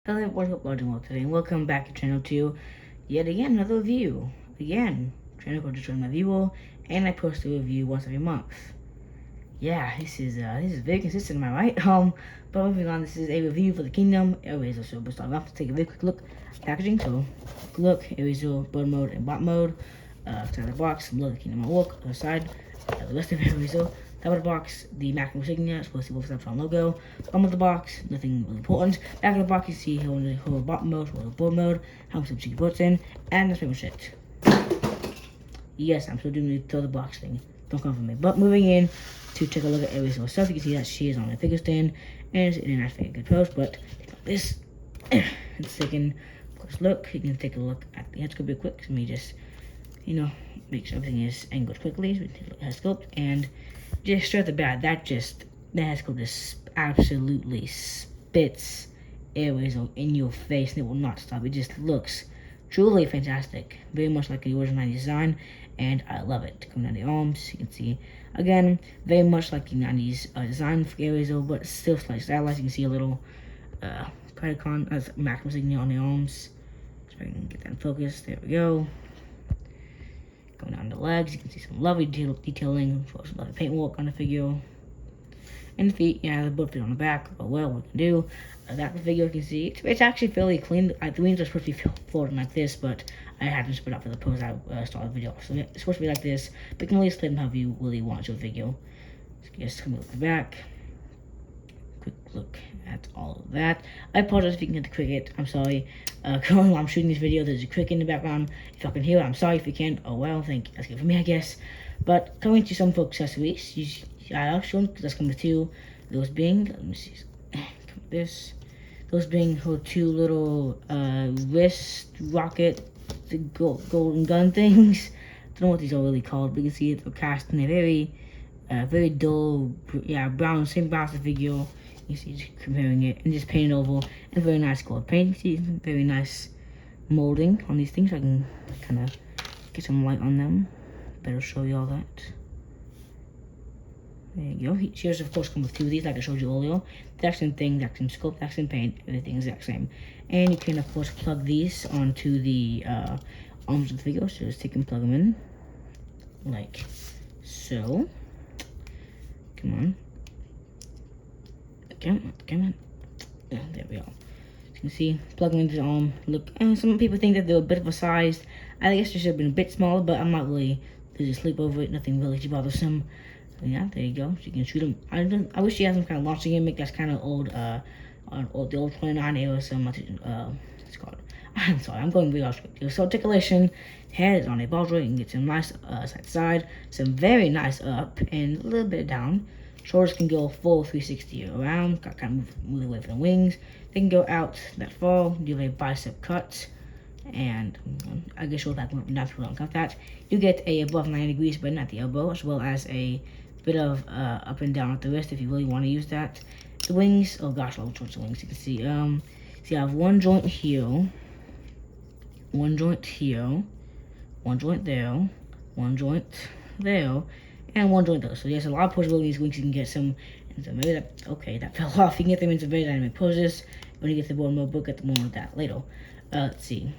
Hello, what's up, well today, and welcome back to channel 2. Yet again, another review. Again, channel called Destroy My View, and I post a review once every month. Yeah, this is very consistent, am I right? But moving on, this is a review for the Kingdom Airazer. So we'll start off to take a very quick look at packaging. So, quick look, Airazer, bird mode, and bot mode. Outside of the box, below the Kingdom Artwork. Other side, the rest of Airazer. Top of the box, the Maximum insignia, supposed to be Wolf on logo. Bottom of the box, nothing really important. Back of the box, you see her bot mode, her board mode, how much she puts in, and that's pretty much it. Yes, I'm still doing the throw the box thing. Don't come for me. But moving in to take a look at Airazer herself, you can see that she is on a figure stand, and it's in a nice, very good pose. But take out this, and second, close look. You can take a look at the head sculpt real quick. Let me just, make sure everything is angled quickly. So we take a look at head sculpt, and just straight off the bat, that head sculpt just absolutely spits Airazer in your face, and it will not stop. It just looks truly fantastic, very much like the original 90s design, and I love it. Coming down the arms, you can see again, very much like the 90s design for Airazer, but still slightly stylized. You can see a little Predacon as Maximum insignia on the arms. So I can get that in focus. There we go. Going down the legs, you can see some lovely detailing, some lovely paintwork on the figure. And the feet, the both fit on the back. Oh well, what we can do. That the figure, you can see it's actually fairly clean. The wings are supposed to be folded like this, but I had to split up for the pose I started the video. So it's supposed to be like this, but you can really split them however you really want your video. So just come look at the back. Quick look at all of that. I apologize if you can get the cricket. I'm sorry. Currently while I'm shooting this video, there's a cricket in the background. If y'all can hear it, I'm sorry. If you can, oh well, thank you. That's good for me, I guess. But coming to some folk accessories, I'll show them because that's coming to those being. Let me see. This. Those being her two little wrist rocket golden gun things. Don't know what these are really called, but you can see they're cast in a very dull, brown, same brown as the figure. You see, just comparing it and just painted over, and very nice gold paint. You see, very nice molding on these things. I can kind of get some light on them. Better show you all that. There you go. Shears, of course, come with two of these, like I showed you earlier. The exact same thing, exact same scope, exact same paint, everything exact same. And you can, of course, plug these onto the arms of the figure. So just take and plug them in, like so. Come on. Come on. Yeah, there we go. As you can see, plug them into the arm. Look, some people think that they're a bit of a size. I guess they should have been a bit smaller, but I'm not really. They just sleep over it. Nothing really too bothersome. Yeah, there you go. So you can shoot them. I wish she had some kind of launching gimmick that's kind of old. The old 29 era. Some it's called. I'm sorry, I'm going way off script. So articulation, head is on a ball joint. You can get some nice side to side, some very nice up, and a little bit down. Shoulders can go full 360 around. Got kind of move away from the wings. They can go out that far. Do a bicep cut. And I guess you'll have not too long cut that. You get a above 90 degrees bend at the elbow, as well as a bit of up and down at the wrist if you really want to use that. The wings, oh gosh, all sorts of wings. You can see, see I have one joint here, one joint here, one joint there, one joint there, and one joint there. So there's a lot of possibilities in these wings. You can get some, maybe that fell off. You can get them into very dynamic poses. When you get the board mode book, get the more of that later. Let's see.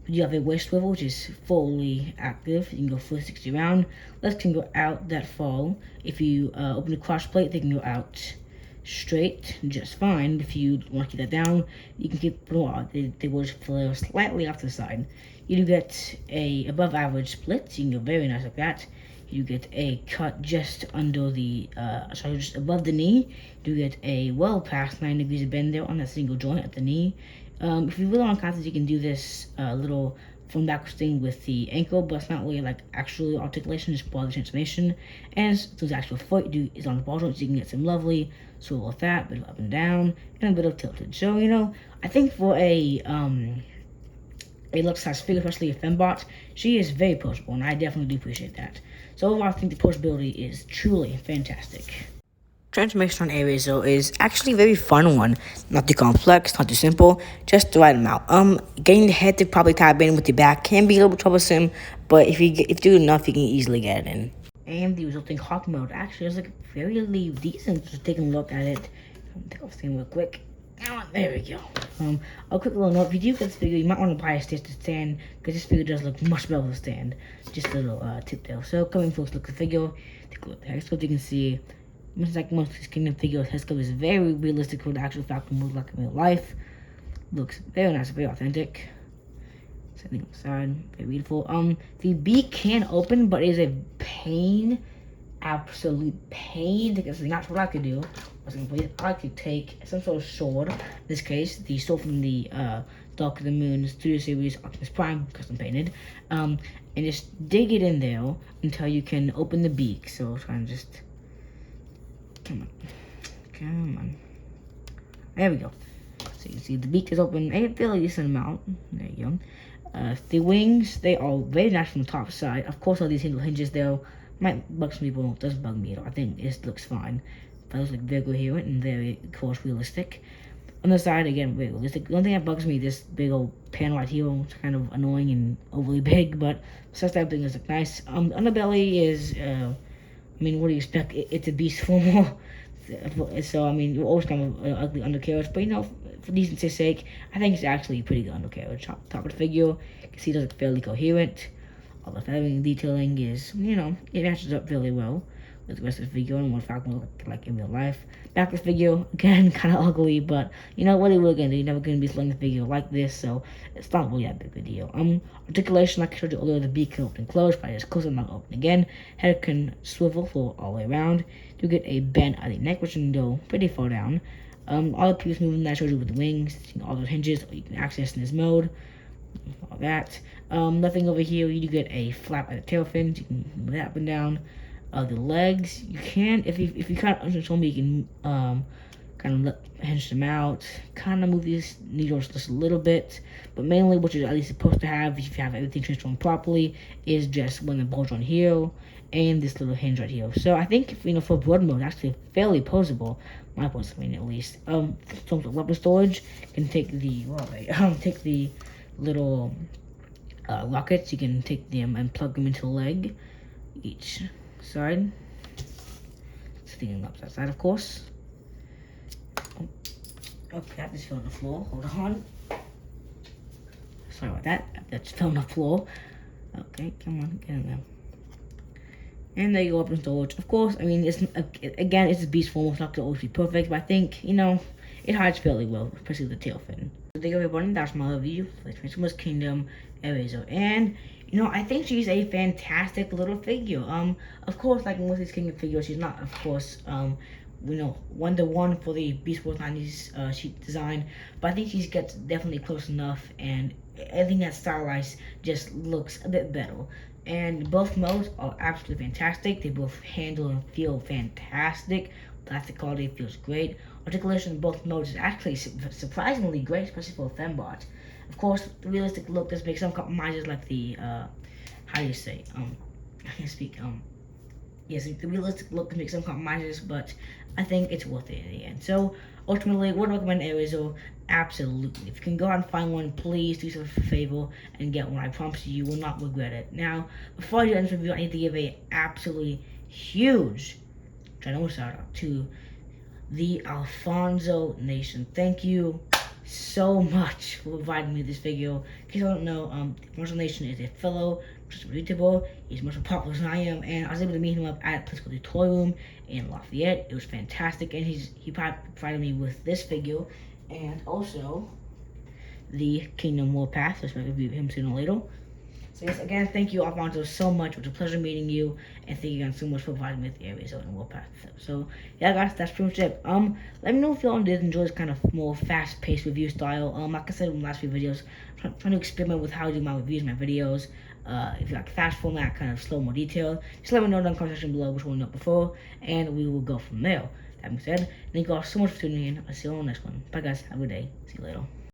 You have a waist swivel, which is fully active. You can go 360 around. Legs can go out that far. If you open the cross plate, they can go out straight just fine. If you want to keep that down, you can keep they will just flare slightly off to the side. You do get a above average split. You can go very nice like that. You get a cut just under the, just above the knee. You get a well past 9 degrees of bend there on that single joint at the knee. If you really want content, you can do this little from backwards thing with the ankle, but it's not really like actual articulation, just body transformation. And so the actual foot is on the ball joint, so you can get some lovely swivel of that, bit of up and down, and a bit of tilted. So, I think for a looks size figure, especially a fembot, she is very poseable, and I definitely do appreciate that. So overall, I think the posability is truly fantastic. Transformation on Airazer is actually a very fun one. Not too complex, not too simple, just the right amount. Getting the head to probably tap in with the back can be a little troublesome, but if you do enough, you can easily get it in. And the resulting hawk mode actually is like fairly decent. Just taking a look at it. Take off the thing real quick. There we go. A quick little note: if you do get this figure, you might want to buy a stand to stand because this figure does look much better with a stand. Just a little tip there. So, coming folks, look at the figure. Take a look at the head. You can see, much like most of these Kingdom figures, head sculpt is very realistic for the actual Falcon look like in real life. Looks very nice, very authentic. Setting aside, very beautiful. The beak can open, but it is a pain, absolute pain. Because that's what I could do. I could take some sort of sword. In this case, the sword from the Dark of the Moon Studio Series Optimus Prime, custom painted, and just dig it in there until you can open the beak. So try and just come on. There we go. So you can see the beak is open a fairly decent amount. There you go. The wings, they are very nice from the top side. Of course, all these little hinges though might bug some people. It doesn't bug me at all. I think it looks fine. Feels like very coherent and very, of course, realistic. On the side, again, very realistic. The only thing that bugs me, this big old pan right here, it's kind of annoying and overly big, but besides that, everything is look nice. Underbelly is, I mean, what do you expect? It's a beast form. So, I mean, you're always kind of ugly undercarriage, but you know, for decency's sake, I think it's actually a pretty good undercarriage. Top of the figure, you can see it does look fairly coherent. All the feathering detailing is, you know, it matches up really well with the rest of the figure and what Falcon will look like in real life. Back of the figure, again, kind of ugly, but you know what are we gonna do? You're never gonna be selling the figure like this, so it's not really that big of a deal. Articulation, like I showed you earlier, the beak can open and close, but I just close it and not open again. Head can swivel for all the way around. You get a bend at the neck, which can go pretty far down. All the previous movement that I showed you with the wings, you know, all those hinges you can access in this mode. All that. Nothing over here. You do get a flap at the tail fins. You can move that up and down. The legs, you can, if you kind of uncontrol me, you can kind of hinge them out, kind of move these needles just a little bit, but mainly what you're at least supposed to have, if you have everything transformed properly, is just one of the bulge on here and this little hinge right here. So I think, you know, for blood mode, it's actually fairly posable, my point of view at least. So weapon storage can take the take the little rockets. You can take them and plug them into the leg each side. Sticking up that side, of course. Okay, I just fell on the floor. Hold on. Sorry about that. I just fell on the floor. Okay, come on, get in there. And there you go, up in storage. Of course, I mean, it's again, it's a beast form. It's not going to always be perfect, but I think, you know, it hides fairly well, especially the tail fin. So thank you everybody. That's my review for the Transformers Kingdom airazer. And you know, I think she's a fantastic little figure. Of course, like most of these Kingdom figures, she's not, of course, you know, 1-to-1 for the Beast Wars 90s sheet design, but I think she gets definitely close enough, and everything that's stylized just looks a bit better. And both modes are absolutely fantastic. They both handle and feel fantastic. Plastic quality feels great. Articulation in both modes is actually surprisingly great, especially for a fembot. Of course, the realistic look does make some compromises, like the how do you say, I can't speak, yes, the realistic look can make some compromises, but I think it's worth it in the end. So ultimately, would recommend airazer? Absolutely. If you can go out and find one, please do yourself a favor and get one. I promise you will not regret it. Now, before I do end this review, I need to give a absolutely huge ginormous shout out to the Alfonso Nation. Thank you so much for providing me this video. In case you don't know, Alfonso Nation is a fellow YouTuber. He's much more popular than I am, and I was able to meet him up at a place called the Toy Room in Lafayette. It was fantastic, and he provided me with this figure and also the Kingdom Warpath, which I'll review him sooner or later. So yes, again, thank you, Alfonso, so much. It was a pleasure meeting you, and thank you again so much for providing me with the airazer and Warpath. So yeah, guys, that's pretty much it. Let me know if y'all did enjoy this kind of more fast-paced review style. Like I said in the last few videos, I'm trying to experiment with how I do my reviews, my videos. If you like fast format, kind of slow, more detailed, just let me know in the comment section below which one you prefer, and we will go from there. That being said, thank you all so much for tuning in. I'll see you on the next one. Bye, guys. Have a good day. See you later.